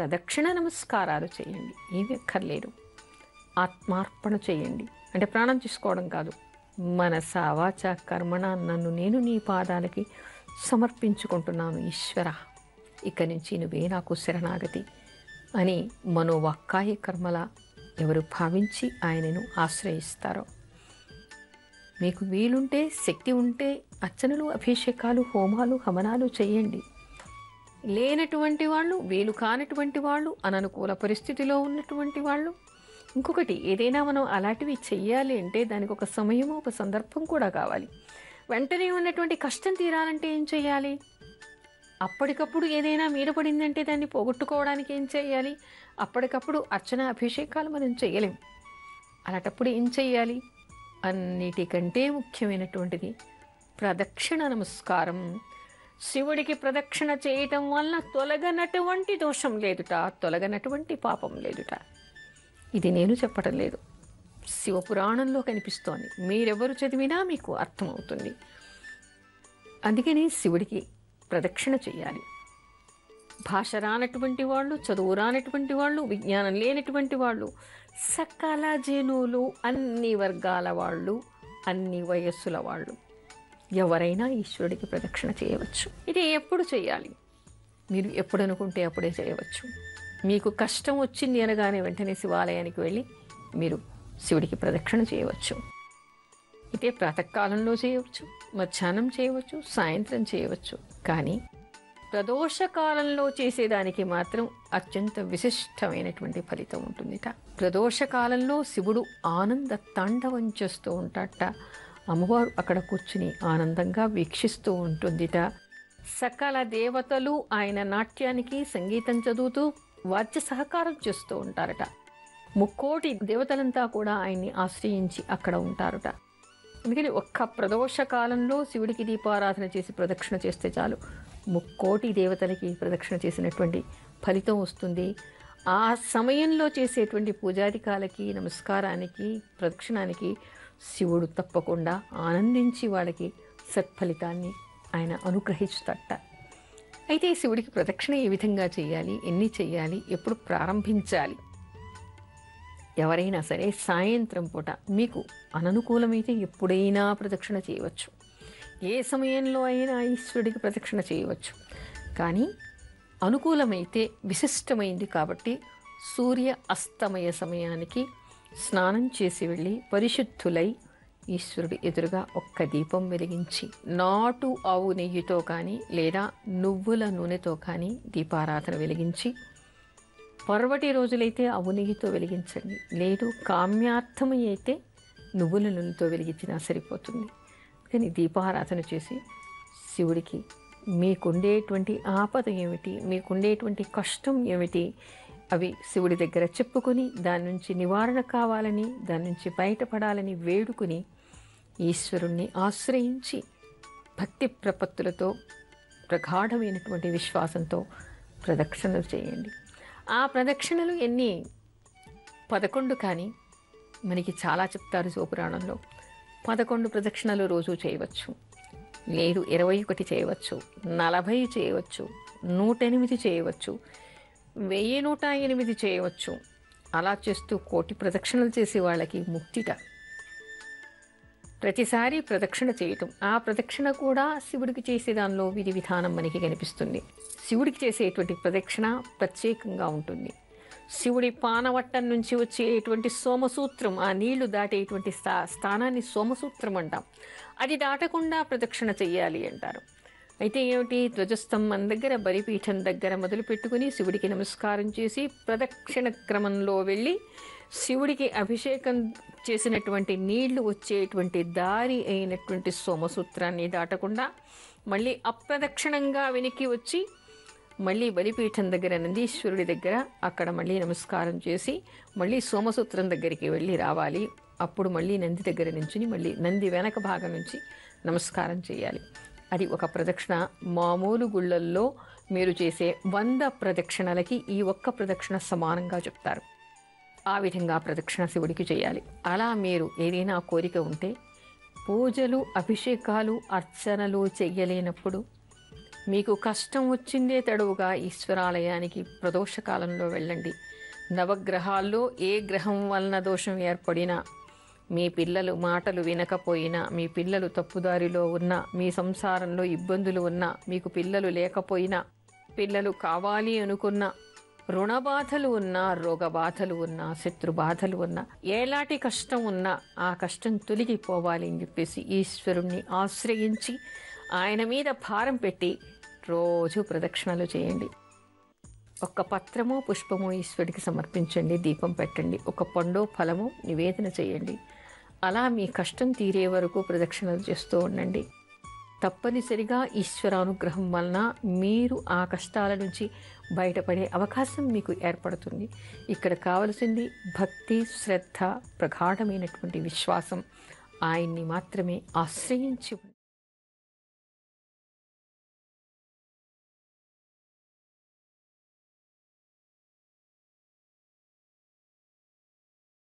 ప్రదక్షిణ నమస్కారాలు చేయండి. ఏమీ అక్కర్లేదు. ఆత్మార్పణ చేయండి. అంటే ప్రాణం తీసుకోవడం కాదు. మనస వాచ కర్మణ నన్ను నేను నీ పాదాలకి సమర్పించుకుంటున్నాను ఈశ్వర, ఇక నుంచి నువ్వే నాకు శరణాగతి అని మనోవాక్కాయ కర్మల ఎవరు భావించి ఆయనను ఆశ్రయిస్తారో, మీకు వీలుంటే శక్తి ఉంటే అర్చనలు, అభిషేకాలు, హోమాలు, హవనాలు చేయండి. లేనటువంటి వాళ్ళు, వీలు కానటువంటి వాళ్ళు, అననుకూల పరిస్థితిలో ఉన్నటువంటి వాళ్ళు, ఇంకొకటి ఏదైనా మనం అలాంటివి చెయ్యాలి అంటే దానికి ఒక సమయము, ఒక సందర్భం కూడా కావాలి. వెంటనే ఉన్నటువంటి కష్టం తీరాలంటే ఏం చెయ్యాలి? అప్పటికప్పుడు ఏదైనా మీద పడిందంటే దాన్ని పోగొట్టుకోవడానికి ఏం చేయాలి? అప్పటికప్పుడు అర్చన, అభిషేకాలు మనం చేయలేం. అలాంటప్పుడు ఏం చెయ్యాలి? అన్నిటికంటే ముఖ్యమైనటువంటిది ప్రదక్షిణ నమస్కారం. శివుడికి ప్రదక్షిణ చేయటం వలన తొలగనటువంటి దోషం లేదుట, తొలగనటువంటి పాపం లేదుట. ఇది నేను చెప్పటం లేదు, శివపురాణంలో కనిపిస్తోంది. మీరెవరు చదివినా మీకు అర్థమవుతుంది. అందుకని శివుడికి ప్రదక్షిణ చేయాలి. భాష రానటువంటి వాళ్ళు, చదువు రానటువంటి వాళ్ళు, విజ్ఞానం లేనటువంటి వాళ్ళు, సకల జనులు, అన్ని వర్గాల వాళ్ళు, అన్ని వయస్సుల వాళ్ళు ఎవరైనా ఈశ్వరుడికి ప్రదక్షిణ చేయవచ్చు. ఇది ఎప్పుడు చేయాలి? మీరు ఎప్పుడు అనుకుంటే అప్పుడే చేయవచ్చు. మీకు కష్టం వచ్చింది అనగానే వెంటనే శివాలయానికి వెళ్ళి మీరు శివుడికి ప్రదక్షిణ చేయవచ్చు. అయితే ప్రాతకాలంలో చేయవచ్చు, మధ్యాహ్నం చేయవచ్చు, సాయంత్రం చేయవచ్చు. కానీ ప్రదోషకాలంలో చేసేదానికి మాత్రం అత్యంత విశిష్టమైనటువంటి ఫలితం ఉంటుందిట. ప్రదోషకాలంలో శివుడు ఆనంద తాండవం చేస్తూ ఉంటాడట. అమ్మవారు అక్కడ కూర్చుని ఆనందంగా వీక్షిస్తూ ఉంటుందిట. సకల దేవతలు ఆయన నాట్యానికి సంగీతం చదువుతూ వాద్య సహకారం చేస్తూ ఉంటారట. ముక్కోటి దేవతలంతా కూడా ఆయన్ని ఆశ్రయించి అక్కడ ఉంటారట. అందుకని ఒక్క ప్రదోష కాలంలో శివుడికి దీపారాధన చేసి ప్రదక్షిణ చేస్తే చాలు, ముక్కోటి దేవతలకి ప్రదక్షిణ చేసినటువంటి ఫలితం వస్తుంది. ఆ సమయంలో చేసేటువంటి పూజాధికాలకి, నమస్కారానికి, ప్రదక్షిణానికి శివుడు తప్పకుండా ఆనందించి వాళ్ళకి సత్ఫలితాన్ని ఆయన అనుగ్రహిస్తాడట. అయితే శివుడికి ప్రదక్షిణ ఏ విధంగా చేయాలి, ఎన్ని చేయాలి, ఎప్పుడు ప్రారంభించాలి? ఎవరైనా సరే సాయంత్రం పూట మీకు అననుకూలమైతే ఎప్పుడైనా ప్రదక్షిణ చేయవచ్చు. ఏ సమయంలో అయినా ఈశ్వరుడికి ప్రదక్షిణ చేయవచ్చు. కానీ అనుకూలమైతే విశిష్టమైంది కాబట్టి సూర్య అస్తమయ సమయానికి స్నానం చేసి వెళ్ళి పరిశుద్ధులై ఈశ్వరుడి ఎదురుగా ఒక్క దీపం వెలిగించి నాటు ఆవు నెయ్యితో కానీ లేదా నువ్వుల నూనెతో కానీ దీపారాధన వెలిగించి, పర్వటి రోజులైతే ఆవు నెయ్యితో వెలిగించండి, లేదు కామ్యార్థం అయితే నువ్వుల నూనెతో వెలిగించినా సరిపోతుంది. కానీ దీపారాధన చేసి శివుడికి మీకుండేటువంటి ఆపద ఏమిటి, మీకుండేటువంటి కష్టం ఏమిటి, అవి శివుడి దగ్గర చెప్పుకొని దాని నుంచి నివారణ కావాలని, దాని నుంచి బయటపడాలని వేడుకుని ఈశ్వరుణ్ణి ఆశ్రయించి భక్తి ప్రపత్తులతో ప్రగాఢమైనటువంటి విశ్వాసంతో ప్రదక్షిణలు చేయండి. ఆ ప్రదక్షిణలు ఎన్ని 11 కానీ మనకి చాలా చెప్తారు శివపురాణంలో. 11 ప్రదక్షిణలు రోజు చేయవచ్చు, లేదు 21 చేయవచ్చు, 40 చేయవచ్చు, 108 చేయవచ్చు, 1108 చేయవచ్చు. అలా చేస్తూ కోటి ప్రదక్షిణలు చేసే వాళ్ళకి ముక్తిట. ప్రతిసారి ప్రదక్షిణ చేయటం, ఆ ప్రదక్షిణ కూడా శివుడికి చేసే దానిలో విధి విధానం మనకి కనిపిస్తుంది. శివుడికి చేసేటువంటి ప్రదక్షిణ ప్రత్యేకంగా ఉంటుంది. శివుడి పానవట్టం నుంచి వచ్చేటువంటి సోమసూత్రం, ఆ నీళ్లు దాటేటువంటి స్థానాన్ని సోమసూత్రం అంటాం. అది దాటకుండా ప్రదక్షిణ చెయ్యాలి అంటారు. అయితే ఏమిటి, ధ్వజస్తంభం దగ్గర, బలిపీఠం దగ్గర మొదలు పెట్టుకుని శివుడికి నమస్కారం చేసి ప్రదక్షిణ క్రమంలో వెళ్ళి శివుడికి అభిషేకం చేసినటువంటి నీళ్లు వచ్చేటువంటి దారి అయినటువంటి సోమసూత్రాన్ని దాటకుండా మళ్ళీ అప్రదక్షిణంగా వెనక్కి వచ్చి మళ్ళీ బలిపీఠం దగ్గర నందీశ్వరుడి దగ్గర అక్కడ మళ్ళీ నమస్కారం చేసి మళ్ళీ సోమసూత్రం దగ్గరికి వెళ్ళి రావాలి. అప్పుడు మళ్ళీ నంది దగ్గర నుంచి మళ్ళీ నంది వెనక భాగం నుంచి నమస్కారం చేయాలి. అది ఒక ప్రదక్షిణ. మామూలు గుళ్ళల్లో మీరు చేసే 100 ప్రదక్షిణలకి ఈ ఒక్క ప్రదక్షిణ సమానంగా చెప్తారు. ఆ విధంగా ప్రదక్షిణ శివుడికి చేయాలి. అలా మీరు ఏదైనా కోరిక ఉంటే పూజలు, అభిషేకాలు, అర్చనలు చెయ్యలేనప్పుడు మీకు కష్టం వచ్చిందే తడువుగా ఈశ్వరాలయానికి ప్రదోషకాలంలో వెళ్ళండి. నవగ్రహాల్లో ఏ గ్రహం వలన దోషం ఏర్పడినా, మీ పిల్లలు మాటలు వినకపోయినా, మీ పిల్లలు తప్పుదారిలో ఉన్నా, మీ సంసారంలో ఇబ్బందులు ఉన్నా, మీకు పిల్లలు లేకపోయినా, పిల్లలు కావాలి అనుకున్నా, రుణబాధలు ఉన్నా, రోగబాధలు ఉన్నా, శత్రుబాధలు ఉన్నా, ఎలాంటి కష్టం ఉన్నా ఆ కష్టం తొలగిపోవాలి అని చెప్పేసి ఈశ్వరుణ్ణి ఆశ్రయించి ఆయన మీద భారం పెట్టి రోజు ప్రదక్షిణలు చేయండి. ఒక పత్రమో పుష్పమో ఈశ్వరుడికి సమర్పించండి, దీపం పెట్టండి, ఒక పండో ఫలమో నివేదన చేయండి. అలా మీ కష్టం తీరే వరకు ప్రదక్షిణలు చేస్తూ ఉండండి. తప్పనిసరిగా ఈశ్వరానుగ్రహం వలన మీరు ఆ కష్టాల నుంచి బయటపడే అవకాశం మీకు ఏర్పడుతుంది. ఇక్కడ కావలసింది భక్తి, శ్రద్ధ, ప్రగాఢమైనటువంటి విశ్వాసం. ఆయన్ని మాత్రమే ఆశ్రయించి